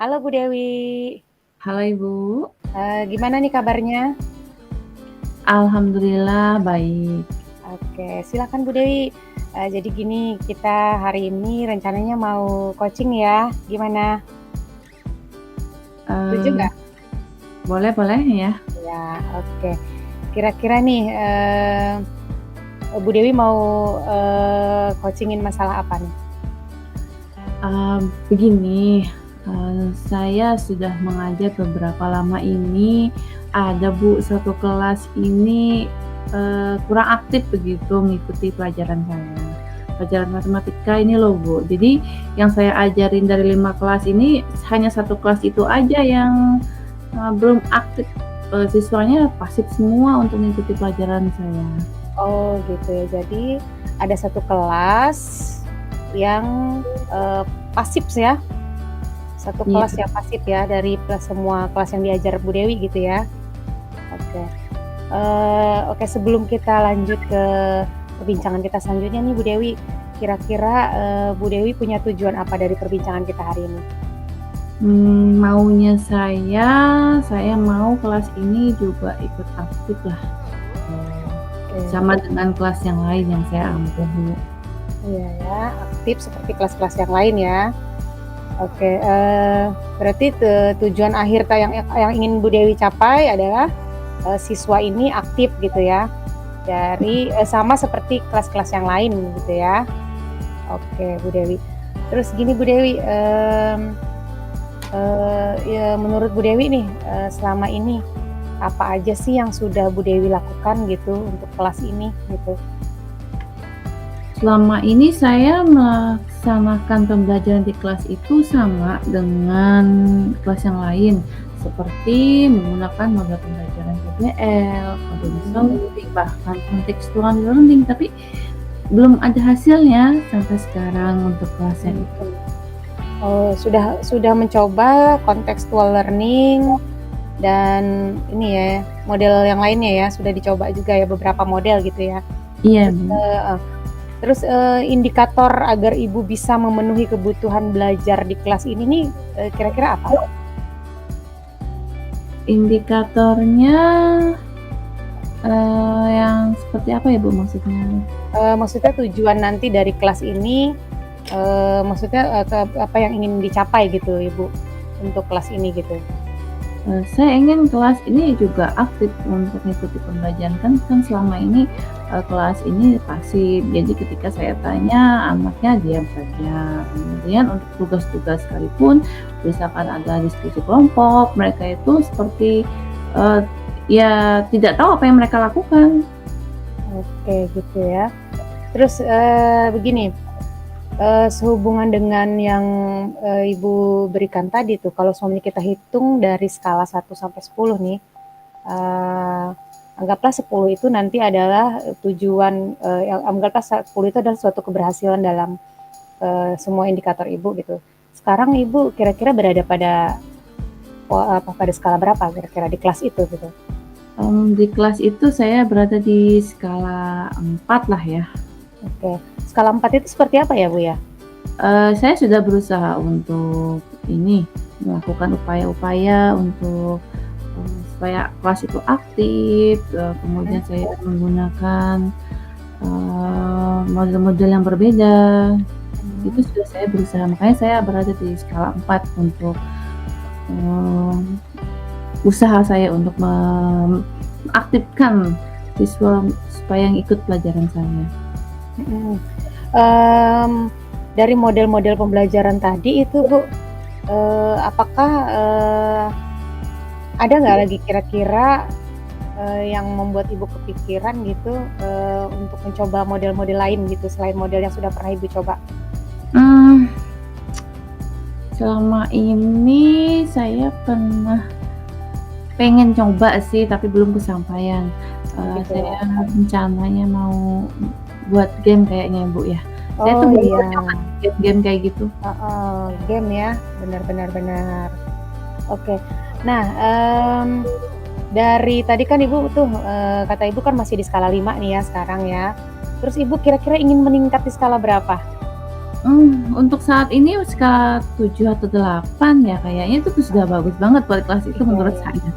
Halo Bu Dewi, Halo Ibu, gimana nih kabarnya? alhamdulillah baik. Oke, silakan Bu Dewi. Jadi gini, kita hari ini rencananya mau coaching ya, gimana? Setuju Eee, nggak? boleh boleh ya. Ya, oke. Kira-kira nih, Bu Dewi mau coachingin masalah apa nih? Begini, saya sudah mengajar beberapa lama ini, ada Bu, satu kelas ini, kurang aktif begitu mengikuti pelajaran saya. Pelajaran matematika ini loh Bu, jadi yang saya ajarin dari 5 kelas ini, hanya satu kelas itu aja yang, belum aktif, siswanya pasif semua untuk mengikuti pelajaran saya. Oh gitu ya, jadi ada satu kelas yang pasif ya, satu Iya. kelas yang pasif ya dari semua kelas yang diajar Bu Dewi gitu ya. Oke. Oke, sebelum kita lanjut ke perbincangan kita selanjutnya nih Bu Dewi, kira-kira, Bu Dewi punya tujuan apa dari perbincangan kita hari ini? Maunya saya mau kelas ini juga ikut aktif lah, Oke, sama dengan kelas yang lain yang saya ambil dulu. iya ya, aktif seperti kelas-kelas yang lain ya. Oke, berarti tujuan akhir yang ingin Bu Dewi capai adalah, siswa ini aktif gitu ya, dari sama seperti kelas-kelas yang lain gitu ya. Oke Bu Dewi. Terus gini Bu Dewi, ya menurut Bu Dewi nih, selama ini apa aja sih yang sudah Bu Dewi lakukan gitu untuk kelas ini gitu? Selama ini saya melaksanakan pembelajaran di kelas itu sama dengan kelas yang lain, seperti menggunakan model pembelajaran PBL, problem solving, bahkan contextual learning, tapi belum ada hasilnya sampai sekarang untuk kelas yang itu. Oh, sudah mencoba contextual learning dan ini ya, model yang lainnya ya, sudah dicoba juga ya beberapa model gitu ya. Iya, Terus, Bu. indikator agar Ibu bisa memenuhi kebutuhan belajar di kelas ini nih, kira-kira apa? Indikatornya, yang seperti apa ya, Bu, maksudnya? Maksudnya tujuan nanti dari kelas ini, maksudnya, apa yang ingin dicapai gitu Ibu, untuk kelas ini gitu? Saya ingin kelas ini juga aktif untuk mengikuti pembelajaran, kan selama ini, kelas ini pasif, jadi ketika saya tanya, anaknya diam saja. Kemudian untuk tugas-tugas sekalipun, misalkan ada diskusi kelompok, mereka itu seperti, eee, ya tidak tahu apa yang mereka lakukan. Oke gitu ya. Terus, begini, sehubungan dengan yang, Ibu berikan tadi tuh, kalau semuanya kita hitung dari skala 1 sampai 10 nih, eee, anggaplah 10 itu nanti adalah tujuan, yang anggaplah 10 itu adalah suatu keberhasilan dalam, semua indikator Ibu gitu. Sekarang Ibu kira-kira berada pada skala berapa kira-kira di kelas itu gitu? Di kelas itu saya berada di skala 4 lah ya. Oke, skala 4 itu seperti apa ya Bu ya? Saya sudah berusaha untuk ini, melakukan upaya-upaya untuk, supaya kelas itu aktif, kemudian saya menggunakan, model-model yang berbeda, itu Mhm. sudah saya berusaha, makanya saya berada di skala 4 untuk, eee, usaha saya untuk mengaktifkan siswa supaya yang ikut pelajaran saya. Mhm. Mmm, dari model-model pembelajaran tadi itu Bu, apakah, ada nggak lagi kira-kira, yang membuat Ibu kepikiran gitu, untuk mencoba model-model lain gitu selain model yang sudah pernah Ibu coba? Mmm, selama ini saya pernah pengen coba sih, tapi belum kesampaian. Oh gitu ya. Saya rencananya mau buat game kayaknya, Bu, ya. Saya tuh Oh belum iya, pernah coba game-game kayak gitu. heeh, game ya, benar benar benar. Oke. Nah, dari tadi kan Ibu tuh, kata Ibu kan masih di skala 5 nih ya sekarang ya. Terus Ibu kira-kira ingin meningkat di skala berapa? Untuk saat ini skala 7 atau 8 ya kayaknya itu tuh sudah bagus banget buat kelas itu Iya menurut iya. saya.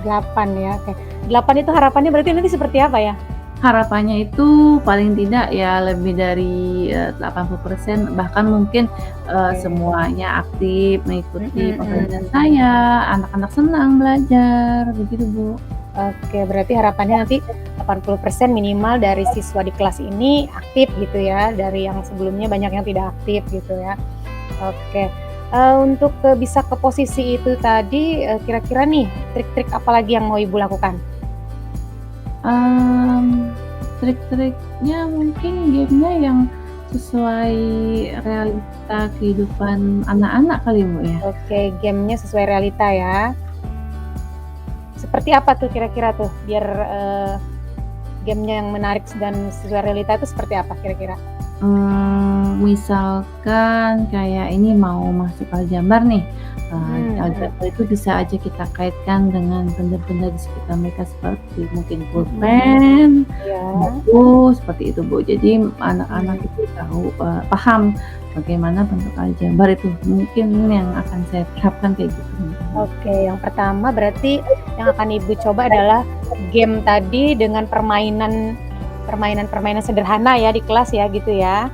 8 ya, oke. 8 itu harapannya berarti nanti seperti apa ya? Harapannya itu paling tidak ya lebih dari, 80% bahkan mungkin, Oke. semuanya aktif mengikuti Mhm pembelajaran mhm. saya, anak-anak senang belajar, begitu, Bu. Oke, berarti harapannya nanti 80% minimal dari siswa di kelas ini aktif gitu ya, dari yang sebelumnya banyak yang tidak aktif gitu ya. Oke, untuk, bisa ke posisi itu tadi, kira-kira nih trik-trik apa lagi yang mau Ibu lakukan? Mmm, trik-triknya mungkin game-nya yang sesuai realita kehidupan anak-anak kali, Bu, ya? Oke, gamenya sesuai realita ya. Seperti apa tuh kira-kira tuh biar, gamenya yang menarik dan sesuai realita itu seperti apa kira-kira? Misalkan kayak ini mau masuk Aljambar nih, Mhm mhm. Aljambar itu bisa aja kita kaitkan dengan benda-benda di sekitar mereka seperti mungkin Mhm. pulpen, Iya. buku, seperti itu, Bu. Jadi anak-anak Mhm. itu tahu, paham bagaimana bentuk Aljambar itu, mungkin yang akan saya terapkan kayak gitu, mungkin. Oke, yang pertama berarti yang akan Ibu coba adalah game tadi dengan permainan-permainan sederhana ya di kelas ya, gitu ya?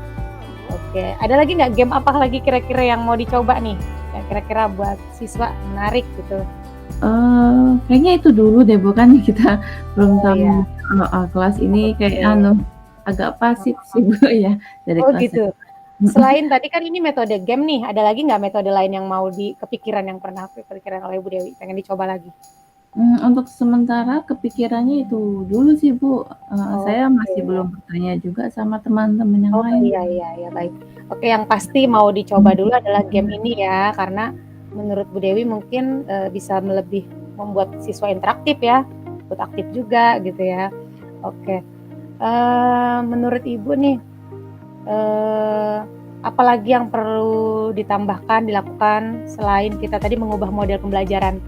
Oke, ada lagi nggak game apa lagi kira-kira yang mau dicoba nih, yang kira-kira buat siswa menarik gitu? Kayaknya itu dulu deh, Bu, kan kita belum Oh tahu ya, heeh, kelas ini kayak oke. agak pasif sih, Bu, ya, dari Oh kelas gitu. mhm. Selain tadi kan ini metode game nih, ada lagi nggak metode lain yang mau kepikiran yang pernah kepikiran oleh Bu Dewi, pengen dicoba lagi? Untuk sementara kepikirannya itu dulu sih, Bu, saya Oke. masih belum bertanya juga sama teman-teman yang Oh, lain. iya iya iya, baik. Oke, yang pasti mau dicoba dulu adalah game ini ya, karena menurut Bu Dewi mungkin, bisa lebih membuat siswa interaktif ya, ikut aktif juga gitu ya. Oke, menurut Ibu nih, eee, apalagi yang perlu ditambahkan, dilakukan selain kita tadi mengubah model pembelajaran?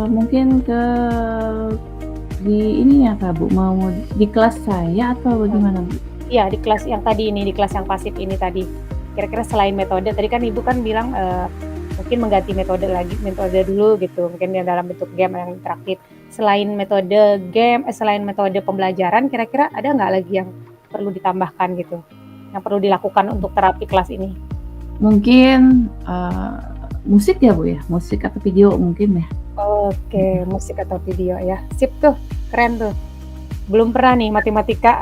Mungkin di ini ya, Kak, Bu, mau di kelas saya atau bagaimana, Bu? Iya, di kelas yang tadi ini, di kelas yang pasif ini tadi. Kira-kira selain metode, tadi kan Ibu kan bilang, mungkin mengganti metode dulu gitu, mungkin yang dalam bentuk game yang interaktif. Selain metode game selain metode pembelajaran, kira-kira ada nggak lagi yang perlu ditambahkan gitu, yang perlu dilakukan untuk terapi kelas ini? Mungkin, musik ya, Bu, ya? Musik atau video mungkin ya? Oke, musik atau video ya, sip tuh, keren tuh. Belum pernah nih matematika,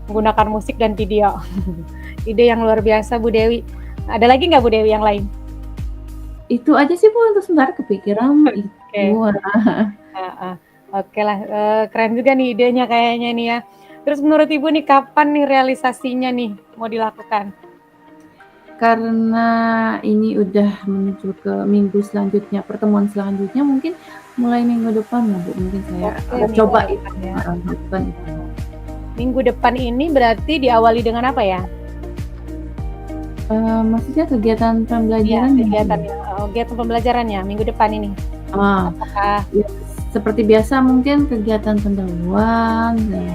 menggunakan musik dan video. Ide yang luar biasa Bu Dewi. Ada lagi nggak Bu Dewi yang lain? Itu aja sih, Bu, untuk sementara kepikiran itu. Oke, heeh. Okelah, keren juga nih idenya kayaknya nih ya. Terus menurut Ibu nih kapan nih realisasinya nih mau dilakukan? Karena ini udah menuju ke minggu selanjutnya, pertemuan selanjutnya mungkin mulai minggu depan ya, Bu, mungkin saya Oke, minggu coba itu depan ya. heeh, lakukan itu. Minggu depan ini berarti diawali dengan apa ya? Maksudnya kegiatan Iya, pembelajarannya, Bu, ya? kegiatan pembelajarannya minggu depan ini. Ah, Apakah ya seperti biasa mungkin kegiatan pendahuluan dan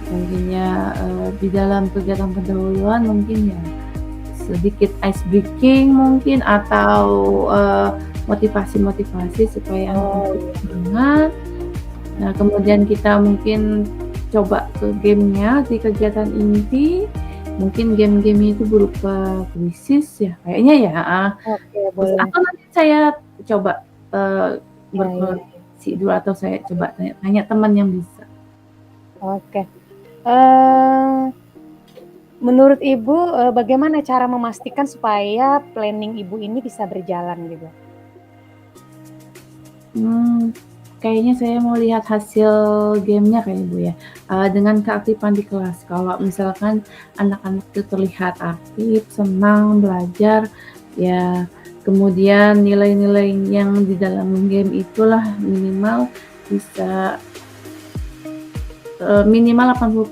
mungkinnya, di dalam kegiatan pendahuluan mungkin ya sedikit ice breaking mungkin atau, motivasi-motivasi supaya anak-anak oh itu iya, semangat. Nah, kemudian kita mungkin coba ke game-nya di kegiatan inti, mungkin game-game itu berupa kuisis ya, kayaknya ya, heeh. oke Terus boleh. atau nanti saya coba, Iya iya, berkoordinasi dulu atau saya coba tanya-tanya teman yang bisa. oke. Eee, Menurut Ibu, bagaimana cara memastikan supaya planning Ibu ini bisa berjalan gitu? Mmm, Kayaknya saya mau lihat hasil game-nya kayaknya, Bu, ya, dengan keaktifan di kelas. Kalau misalkan anak-anak itu terlihat aktif, senang belajar, ya kemudian nilai-nilai yang di dalam game itulah minimal bisa, minimal 80%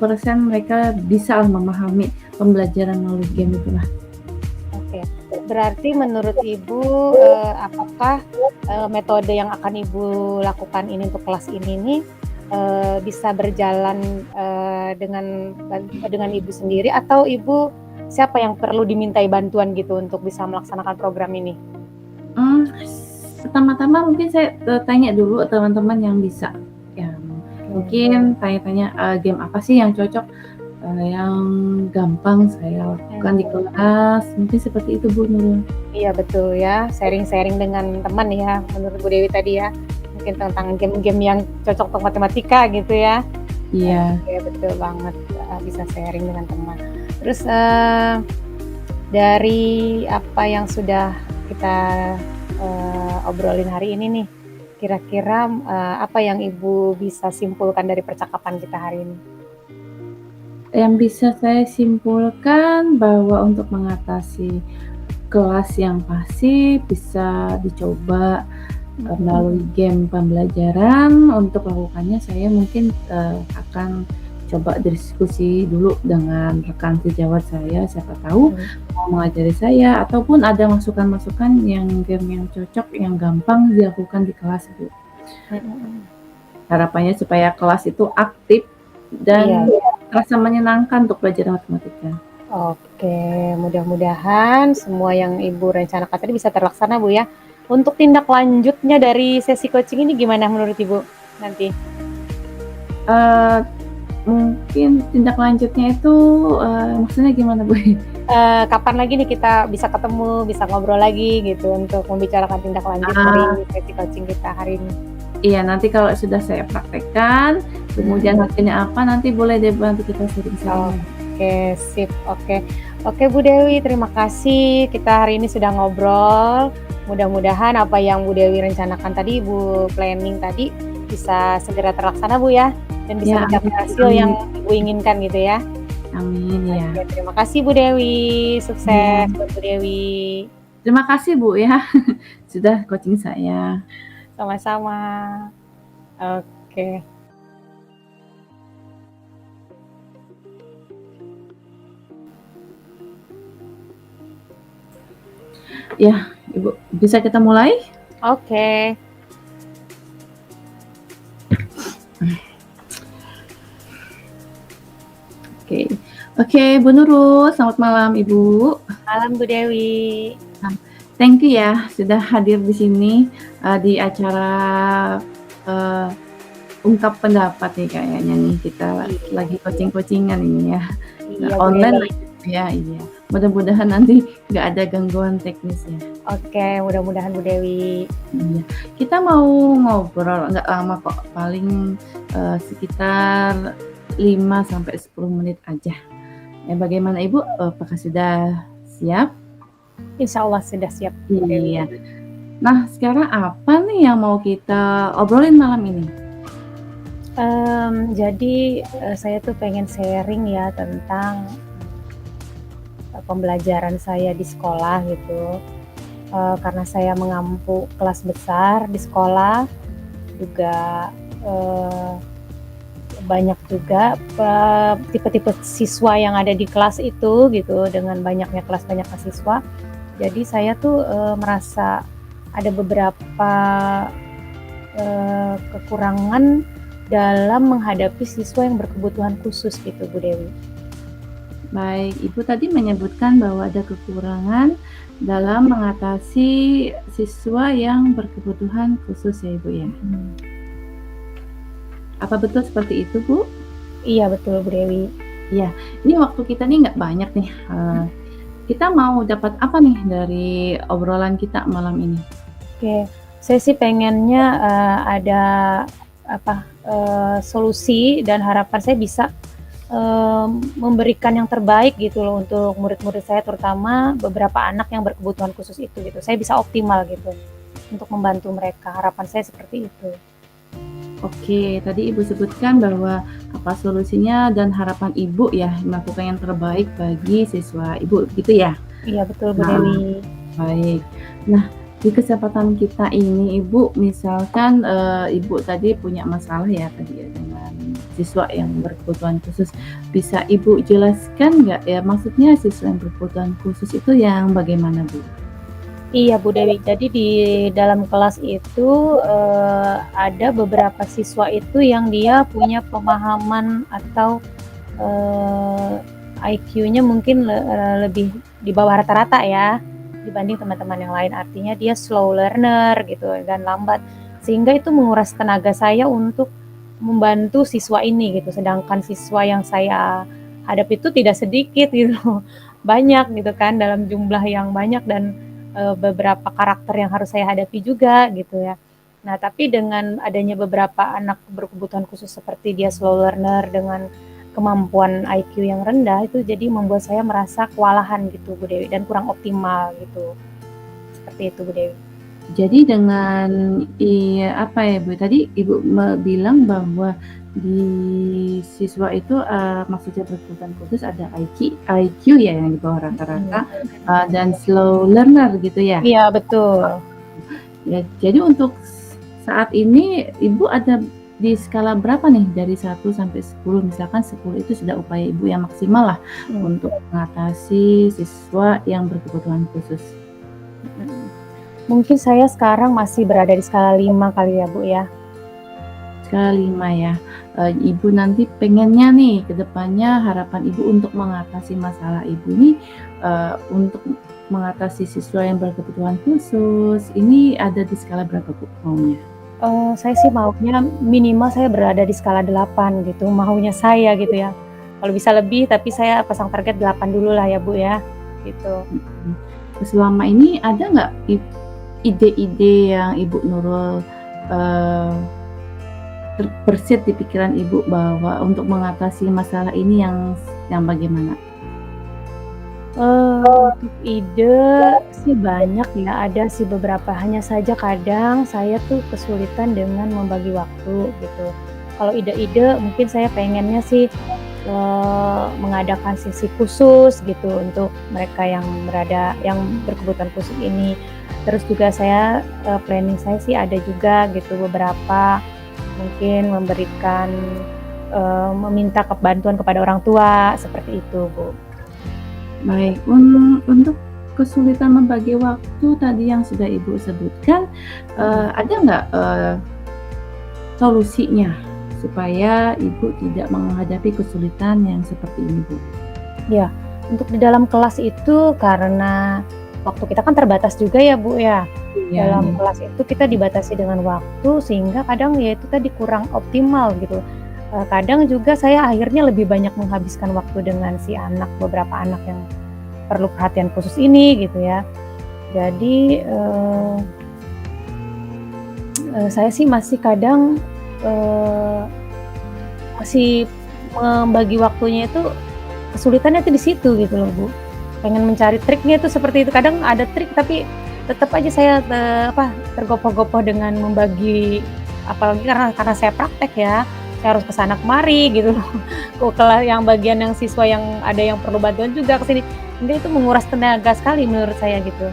mereka bisalah memahami pembelajaran melalui game itulah. Oke, berarti menurut Ibu, apakah, metode yang akan Ibu lakukan ini untuk kelas ini nih, bisa berjalan, dengan Ibu sendiri atau Ibu siapa yang perlu dimintai bantuan gitu untuk bisa melaksanakan program ini? Mmm, pertama-tama mungkin saya, tanya dulu teman-teman yang bisa, yang Oke. mungkin tanya-tanya, game apa sih yang cocok, yang gampang saya lakukan di kelas, mungkin seperti itu Bu Nurul. Iya betul ya, sharing-sharing dengan teman ya, menurut Bu Dewi tadi ya, mungkin tentang game-game yang cocok untuk matematika gitu ya. Iya. Oke, betul banget, bisa sharing dengan teman. Terus, dari apa yang sudah kita, obrolin hari ini nih, kira-kira, apa yang Ibu bisa simpulkan dari percakapan kita hari ini? Yang bisa saya simpulkan bahwa untuk mengatasi kelas yang pasif bisa dicoba, melalui game pembelajaran. Untuk melakukannya saya mungkin, akan coba diskusi dulu dengan rekan sejawat saya, siapa tahu mau mengajari saya ataupun ada masukan-masukan yang game yang cocok, yang gampang dilakukan di kelas Bu. Harapannya supaya kelas itu aktif dan Iya. terasa menyenangkan untuk belajar matematika. Oke, mudah-mudahan semua yang Ibu rencanakan tadi bisa terlaksana, Bu, ya. Untuk tindak lanjutnya dari sesi coaching ini gimana menurut Ibu nanti? Eee, mungkin tindak lanjutnya itu, maksudnya gimana Bu? Kapan lagi nih kita bisa ketemu, bisa ngobrol lagi gitu untuk membicarakan tindak lanjut dari Ah. sesi coaching kita hari ini? Iya, nanti kalau sudah saya praktekkan, kemudian hasilnya apa, nanti boleh deh nanti kita sharing-sharing. Oke, sip, oke. Oke Bu Dewi, terima kasih kita hari ini sudah ngobrol. Mudah-mudahan apa yang Bu Dewi rencanakan tadi, Ibu planning tadi bisa segera terlaksana Bu ya, dan bisa Ya, mencapai amin hasil yang amin. Ibu inginkan gitu ya. Amin, ya. Oke, terima kasih Bu Dewi, sukses Iya. buat Bu Dewi. Terima kasih Bu ya, sudah coaching saya. Sama-sama. Oke. Ya, Ibu, bisa kita mulai? Oke. Oke. Oke, Bu Nurul, selamat malam Ibu. Malam Bu Dewi. Thank you ya sudah hadir di sini, di acara, ungkap pendapat nih kayaknya nih, kita lagi coaching-coaching-an ini ya. Iya Bu Online Dewi. ya, iya. Mudah-mudahan nanti nggak ada gangguan teknisnya. Oke, mudah-mudahan Bu Dewi. Iya. Kita mau ngobrol nggak lama kok, paling, sekitar 5 sampai 10 menit aja. Ya bagaimana Ibu, apakah sudah siap? Insya Allah sudah siap Bu Dewi. Iya. Nah, sekarang apa nih yang mau kita obrolin malam ini? Jadi, saya tuh pengen sharing ya tentang pembelajaran saya di sekolah gitu. Karena saya mengampu kelas besar di sekolah, juga, banyak juga, tipe-tipe siswa yang ada di kelas itu gitu, dengan banyaknya kelas, banyaknya siswa. Jadi saya tuh, merasa ada beberapa, kekurangan dalam menghadapi siswa yang berkebutuhan khusus gitu Bu Dewi. Baik, Ibu tadi menyebutkan bahwa ada kekurangan dalam mengatasi siswa yang berkebutuhan khusus ya Ibu ya? Apa betul seperti itu Bu? Iya betul Bu Dewi. Iya, ini waktu kita nih nggak banyak nih, kita mau dapat apa nih dari obrolan kita malam ini? Oke, saya sih pengennya, ada apa, solusi dan harapan saya bisa, memberikan yang terbaik gitu loh untuk murid-murid saya, terutama beberapa anak yang berkebutuhan khusus itu gitu. Saya bisa optimal gitu untuk membantu mereka, harapan saya seperti itu. Oke, tadi Ibu sebutkan bahwa apa solusinya dan harapan Ibu ya melakukan yang terbaik bagi siswa Ibu, gitu ya? Iya betul Bu Dewi. Baik. Nah, di kesempatan kita ini Ibu, misalkan, Ibu tadi punya masalah ya tadi ya dengan siswa yang berkebutuhan khusus, bisa Ibu jelaskan nggak ya maksudnya siswa yang berkebutuhan khusus itu yang bagaimana Bu? Iya Bu Dewi, jadi di dalam kelas itu, ada beberapa siswa itu yang dia punya pemahaman atau, IQ-nya mungkin lebih di bawah rata-rata ya, dibanding teman-teman yang lain. Artinya dia slow learner gitu dan lambat, sehingga itu menguras tenaga saya untuk membantu siswa ini gitu, sedangkan siswa yang saya hadapi itu tidak sedikit gitu, banyak gitu kan, dalam jumlah yang banyak dan beberapa karakter yang harus saya hadapi juga gitu ya. Nah, tapi dengan adanya beberapa anak berkebutuhan khusus seperti dia slow learner dengan kemampuan IQ yang rendah itu jadi membuat saya merasa kewalahan gitu Bu Dewi dan kurang optimal gitu. Seperti itu Bu Dewi. Jadi dengan apa ya Bu, tadi Ibu bilang bahwa di siswa itu, maksudnya berkebutuhan khusus ada IQ ya yang di bawah rata-rata, dan slow learner gitu ya? Iya betul. Ya, jadi untuk saat ini Ibu ada di skala berapa nih dari 1 sampai 10? Misalkan 10 itu sudah upaya Ibu yang maksimal lah untuk mengatasi siswa yang berkebutuhan khusus. Mungkin saya sekarang masih berada di skala 5 kali ya Bu ya. Skala 5 ya. Ibu nanti pengennya nih ke depannya harapan Ibu untuk mengatasi masalah Ibu nih, untuk mengatasi siswa yang berkebutuhan khusus, ini ada di skala berapa Bu maunya? Saya sih maunya minimal saya berada di skala 8 gitu, maunya saya gitu ya. Kalau bisa lebih tapi saya pasang target 8 dulu lah ya Bu ya, gitu. Selama ini ada nggak ide-ide yang Ibu Nurul terbersit di pikiran Ibu bahwa untuk mengatasi masalah ini yang bagaimana? Untuk ide sih banyak ya, ada sih beberapa, hanya saja kadang saya tuh kesulitan dengan membagi waktu gitu. Kalau ide-ide mungkin saya pengennya sih, mengadakan sesi khusus gitu untuk mereka yang berkebutuhan khusus ini. Terus juga saya, planning saya sih ada juga gitu beberapa, mungkin memberikan, meminta bantuan kepada orang tua, seperti itu Bu. Baik, untuk kesulitan membagi waktu tadi yang sudah Ibu sebutkan, ada nggak, solusinya supaya Ibu tidak menghadapi kesulitan yang seperti ini, Bu? Ya, untuk di dalam kelas itu karena waktu kita kan terbatas juga ya Bu ya. Iya Dalam nih. kelas itu kita dibatasi dengan waktu sehingga kadang ya itu tadi kurang optimal gitu. Kadang juga saya akhirnya lebih banyak menghabiskan waktu dengan si anak, beberapa anak yang perlu perhatian khusus ini gitu ya. Jadi, saya sih masih kadang, masih membagi waktunya itu kesulitannya tuh di situ gitu loh, Bu. Pengen mencari triknya itu seperti itu, kadang ada trik tapi tetap aja saya, tergopoh-gopoh dengan membagi apalagi karena saya praktek ya, saya harus ke sana kemari gitu loh, yang bagian yang siswa yang ada yang perlu bantuan juga ke sini, sehingga itu menguras tenaga sekali menurut saya gitu.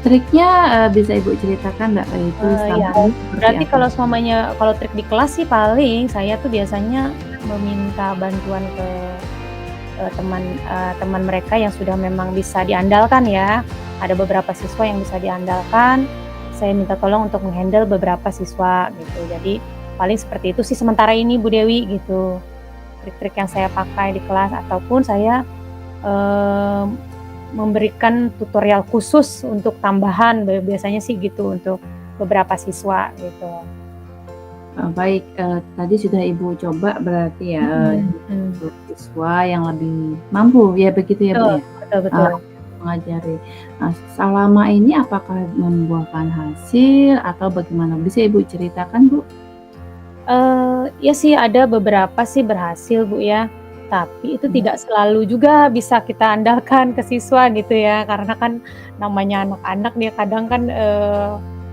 Triknya, bisa Ibu ceritakan nggak? Itu Iya, selama ini seperti berarti apa? kalau trik di kelas sih paling saya tuh biasanya meminta bantuan ke, teman mereka yang sudah memang bisa diandalkan ya. Ada beberapa siswa yang bisa diandalkan, saya minta tolong untuk meng-handle beberapa siswa gitu. Jadi paling seperti itu sih sementara ini Bu Dewi gitu, trik-trik yang saya pakai di kelas ataupun saya, eee, memberikan tutorial khusus untuk tambahan, biasanya sih gitu untuk beberapa siswa gitu. Baik, tadi sudah Ibu coba berarti ya, Mhm mhm. untuk siswa yang lebih mampu ya begitu ya, Bu, Betul ya? betul betul. Mengajari. Nah, selama ini apakah membuahkan hasil atau bagaimana? Bisa Ibu ceritakan, Bu? Ya sih ada beberapa sih berhasil Bu ya, tapi itu Mhm. tidak selalu juga bisa kita andalkan ke siswa gitu ya, karena kan namanya anak-anak dia kadang kan,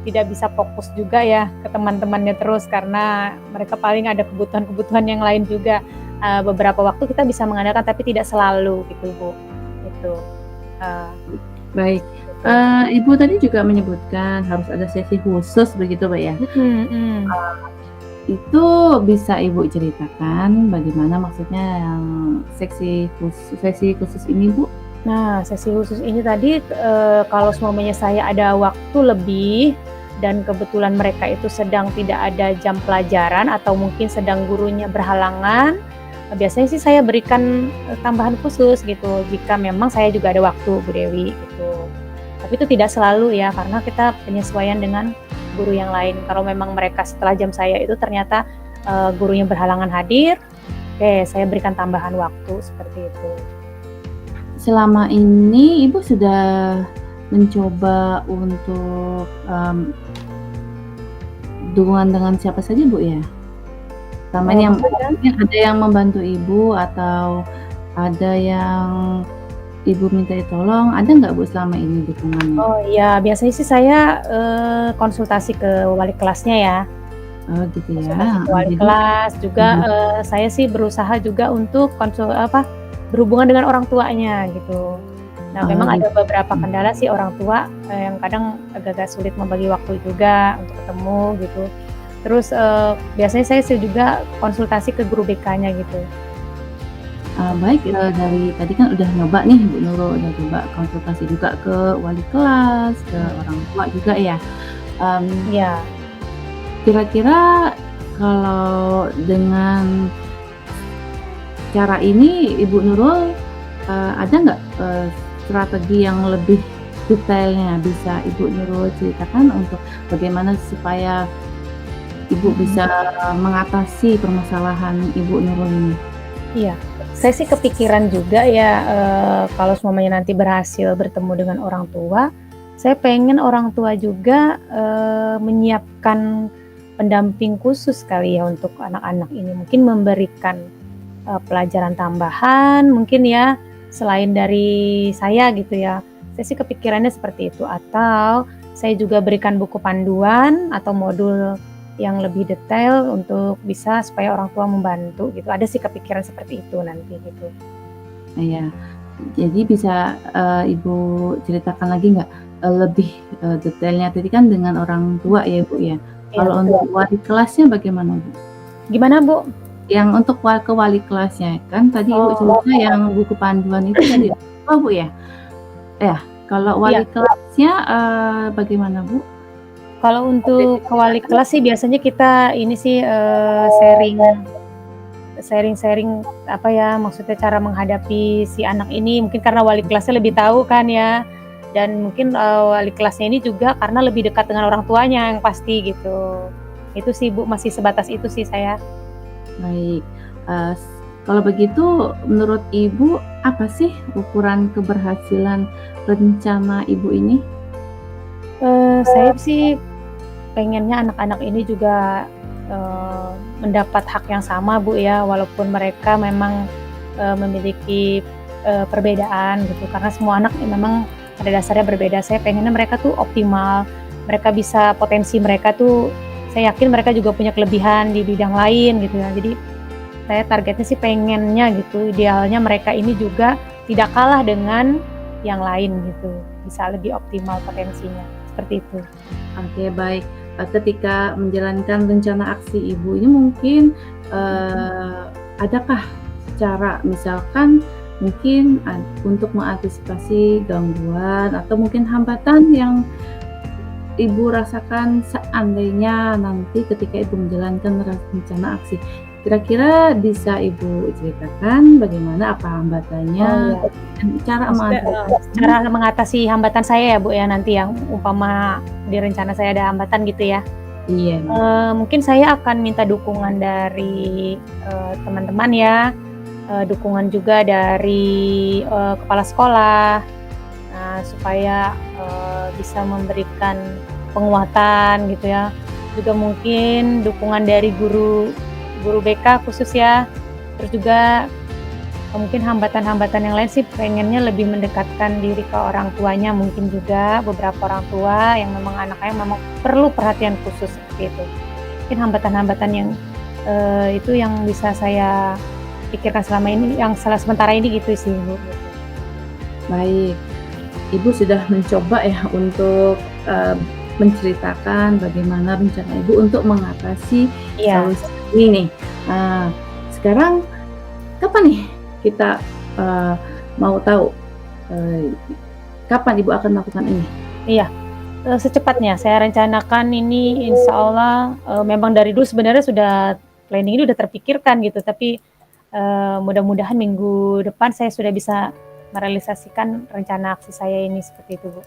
tidak bisa fokus juga ya ke teman-temannya terus karena mereka paling ada kebutuhan-kebutuhan yang lain juga. Beberapa waktu kita bisa mengandalkan tapi tidak selalu gitu Bu, gitu. Eee, Baik, gitu. Ibu tadi juga menyebutkan harus ada sesi khusus begitu, Mbak, ya? Mhm mhm. Itu bisa Ibu ceritakan bagaimana maksudnya yang sesi khusus ini, Bu? Nah, sesi khusus ini tadi, kalau seumpamanya saya ada waktu lebih dan kebetulan mereka itu sedang tidak ada jam pelajaran atau mungkin sedang gurunya berhalangan, biasanya sih saya berikan, tambahan khusus gitu jika memang saya juga ada waktu, Bu Dewi, gitu. Tapi itu tidak selalu ya, karena kita penyesuaian dengan guru yang lain. Kalau memang mereka setelah jam saya itu ternyata, gurunya berhalangan hadir, oke saya berikan tambahan waktu, seperti itu. Selama ini Ibu sudah mencoba untuk, dukungan dengan siapa saja, Bu, ya? Selama ini yang Maksudnya? mungkin ada yang membantu Ibu atau ada yang Ibu mintai tolong, ada nggak, Bu, selama ini dukungannya? Oh iya, biasanya sih saya, konsultasi ke wali kelasnya ya, Oh, gitu ya, konsultasi ke heeh, wali jadi kelas juga, mhm, saya sih berusaha juga untuk berhubungan dengan orang tuanya gitu. Nah, oh, memang ada gitu, beberapa mhm. kendala sih orang tua, yang kadang agak-agak sulit membagi waktu juga untuk ketemu gitu. Terus, biasanya saya sih juga konsultasi ke guru BK-nya gitu. Baik, dari tadi kan udah nyoba nih Bu Nurul, udah coba konsultasi juga ke wali kelas, ke orang tua juga ya. Mmm, Iya, Kira-kira kalau dengan cara ini Ibu Nurul, ada nggak, strategi yang lebih detailnya bisa Ibu Nurul ceritakan untuk bagaimana supaya Ibu mhm, bisa mengatasi permasalahan Ibu Nurul ini? iya. Saya sih kepikiran juga ya, kalau semuanya nanti berhasil bertemu dengan orang tua, saya pengen orang tua juga, menyiapkan pendamping khusus kali ya untuk anak-anak ini. Mungkin memberikan, pelajaran tambahan mungkin ya, selain dari saya gitu ya. Saya sih kepikirannya seperti itu, atau saya juga berikan buku panduan atau modul yang lebih detail untuk bisa supaya orang tua membantu gitu. Ada sih kepikiran seperti itu nanti gitu. Iya. Jadi bisa, Ibu ceritakan lagi nggak, lebih, detailnya tadi kan dengan orang tua ya, Bu, ya. Iya Kalau betul. untuk wali kelasnya bagaimana, Bu? Gimana, Bu? Yang untuk ke wali kelasnya, kan tadi Ibu Oh, cerita yang buku panduan itu tadi apa, Bu, ya? Ya, kalau iya. wali kelasnya, bagaimana, Bu? Kalau Ada untuk ke wali diceritakan? kelas sih biasanya kita ini sih, sharing-sharing apa ya, maksudnya cara menghadapi si anak ini, mungkin karena wali kelasnya lebih tahu kan ya, dan mungkin, wali kelasnya ini juga karena lebih dekat dengan orang tuanya yang pasti gitu. Itu sih Bu, masih sebatas itu sih saya. Baik, s kalau begitu menurut Ibu, apa sih ukuran keberhasilan rencana Ibu ini? Saya sih pengennya anak-anak ini juga, mendapat hak yang sama Bu ya, walaupun mereka memang, memiliki, perbedaan gitu, karena semua anak ya memang pada dasarnya berbeda. Saya pengennya mereka tuh optimal, mereka bisa potensi mereka tuh saya yakin mereka juga punya kelebihan di bidang lain gitu ya. Jadi saya targetnya sih pengennya gitu, idealnya mereka ini juga tidak kalah dengan yang lain gitu, bisa lebih optimal potensinya, seperti itu. Oke, baik. Ketika menjalankan rencana aksi Ibu ini mungkin, Mhm. eee, adakah cara misalkan mungkin untuk mengantisipasi gangguan atau mungkin hambatan yang Ibu rasakan seandainya nanti ketika Ibu menjalankan rencana aksi. Kira-kira bisa Ibu ceritakan bagaimana apa hambatannya Oh iya. dan cara Maksudnya, mengantisipasinya? cara mengatasi hambatan saya ya, Bu, ya, nanti yang umpama di rencana saya ada hambatan gitu ya. Iya, Bu. Mungkin saya akan minta dukungan dari, teman-teman ya, dukungan juga dari, kepala sekolah, supaya, bisa memberikan penguatan gitu ya. Juga mungkin dukungan dari guru BK khusus ya, terus juga mungkin hambatan-hambatan yang lain sih pengennya lebih mendekatkan diri ke orang tuanya mungkin juga, beberapa orang tua yang memang anaknya memang perlu perhatian khusus seperti itu. Mungkin hambatan-hambatan yang, itu yang bisa saya pikirkan selama ini, yang sementara ini gitu sih, Bu, gitu. Baik. Ibu sudah mencoba ya untuk, menceritakan bagaimana rencana Ibu untuk mengatasi Iya. solusi ini nih. Sekarang kapan nih kita, eee, mau tahu eee, kapan Ibu akan melakukan ini? Iya, secepatnya saya rencanakan ini insya Allah, memang dari dulu sebenarnya sudah planning ini udah terpikirkan gitu, tapi, mudah-mudahan minggu depan saya sudah bisa merealisasikan rencana aksi saya ini, seperti itu, Bu.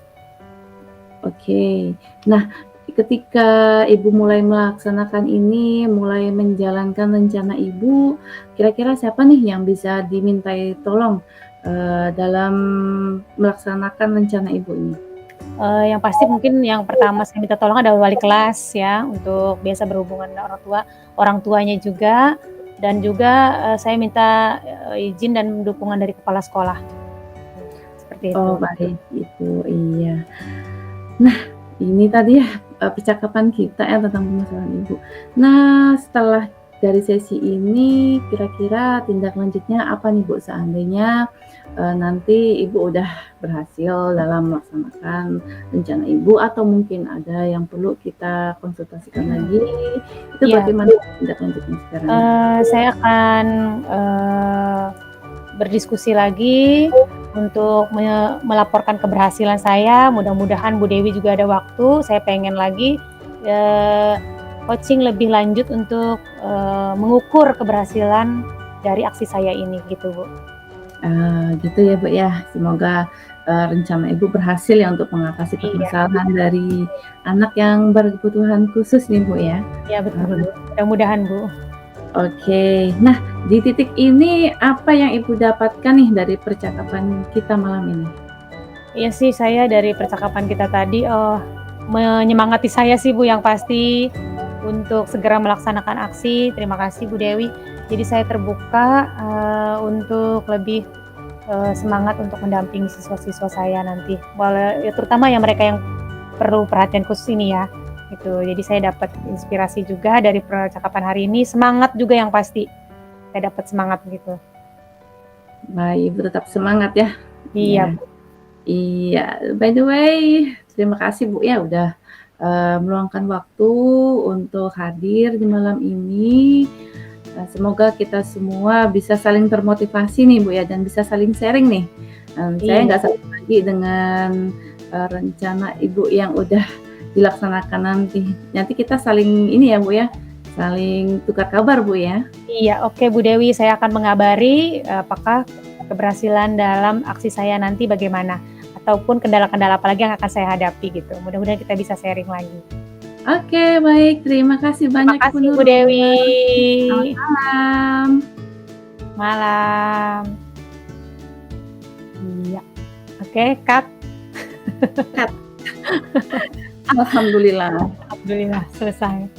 Oke. Nah, ketika Ibu mulai melaksanakan ini, mulai menjalankan rencana Ibu, kira-kira siapa nih yang bisa dimintai tolong, dalam melaksanakan rencana Ibu ini? Yang pasti mungkin yang pertama saya minta tolong adalah wali kelas ya, untuk biasa berhubungan dengan orang tuanya juga, dan juga, saya minta, izin dan dukungan dari kepala sekolah, seperti Oh, itu. baik, itu, iya. Nah, ini tadi ya, percakapan kita ya tentang permasalahan Ibu. Nah, setelah dari sesi ini kira-kira tindak lanjutnya apa nih, Bu, seandainya, nanti Ibu udah berhasil dalam melaksanakan rencana Ibu atau mungkin ada yang perlu kita konsultasikan lagi, itu Iya, bagaimana tindak lanjutnya sekarang nih? saya akan, berdiskusi lagi untuk melaporkan keberhasilan saya, mudah-mudahan Bu Dewi juga ada waktu, saya pengen lagi, eee, coaching lebih lanjut untuk, mengukur keberhasilan dari aksi saya ini gitu, Bu. Gitu ya, Bu, ya. Semoga, rencana Ibu berhasil ya untuk mengatasi Iya permasalahan dari anak yang berkebutuhan khusus nih, Bu, ya. iya betul, Eee, Bu, mudah-mudahan, Bu. oke. Nah, di titik ini apa yang Ibu dapatkan nih dari percakapan kita malam ini? Iya sih, saya dari percakapan kita tadi, menyemangati saya sih, Bu, yang pasti untuk segera melaksanakan aksi. Terima kasih, Bu Dewi. Jadi saya terbuka, untuk lebih, semangat untuk mendampingi siswa-siswa saya nanti. Ya terutama yang mereka yang perlu perhatian khusus ini ya, gitu. Jadi saya dapat inspirasi juga dari percakapan hari ini, semangat juga yang pasti. Saya dapat semangat gitu. Baik, Ibu tetap semangat ya. Iya, Iya. Bu. Iya, by the way, terima kasih Bu ya udah, meluangkan waktu untuk hadir di malam ini. Semoga kita semua bisa saling termotivasi nih Bu ya dan bisa saling sharing nih. Saya Iya. nggak sabar lagi dengan, rencana Ibu yang udah dilaksanakan nanti. Nanti kita saling ini ya Bu ya, saling tukar kabar Bu ya. Iya, oke Bu Dewi, saya akan mengabari, apakah keberhasilan dalam aksi saya nanti bagaimana, ataupun kendala-kendala apa lagi yang akan saya hadapi gitu. Mudah-mudahan kita bisa sharing lagi. Oke, baik, terima kasih Terima banyak Ibu kasih Bu Nurul. Dewi. Selamat malam. Malam. Iya. Oke, cut. Cut. Alhamdulillah. Alhamdulillah selesai.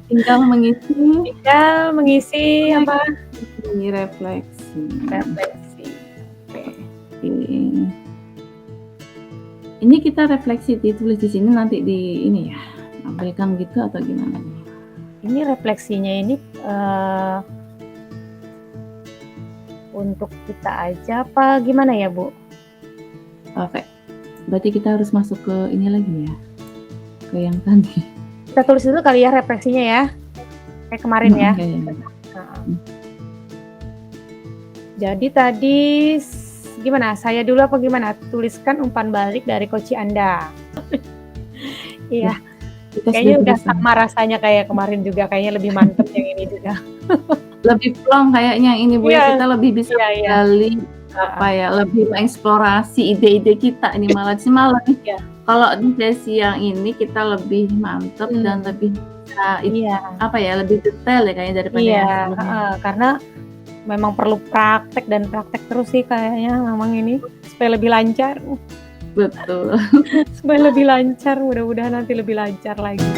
Tinggal mengisi Tinggal mengisi apa? refleksi. Refleksi. Oke. Oke. Ini kita refleksi ditulis di sini nanti di ini ya, tampilkan gitu atau gimana nih? Ini refleksinya ini, untuk kita aja apa gimana ya, Bu? Oke, berarti kita harus masuk ke ini lagi ya, ke yang tadi. Kita tulis dulu kali ya refleksinya ya, kayak kemarin ya. Iya, iya. Heeh. Jadi tadi gimana, saya dulu apa gimana? Tuliskan umpan balik dari coach Anda. Iya, Kita kayaknya sudah udah berusaha. sama rasanya kayak kemarin juga, kayaknya lebih mantep yang ini juga. Lebih plong kayaknya ini Bu ya, Iya, kita lebih bisa iya, iya. menggali apa Heeh. ya, lebih mengeksplorasi ide-ide kita ini malah sih malah nih. Iya. Kalau di sesi yang ini kita lebih mantep dan lebih bisa Iya. apa ya, lebih detail ya kayaknya daripada yang Iya, sebelumnya. heeh, karena memang perlu praktek dan praktek terus sih kayaknya memang ini, supaya lebih lancar. Betul. Supaya lebih lancar, mudah-mudahan nanti lebih lancar lagi.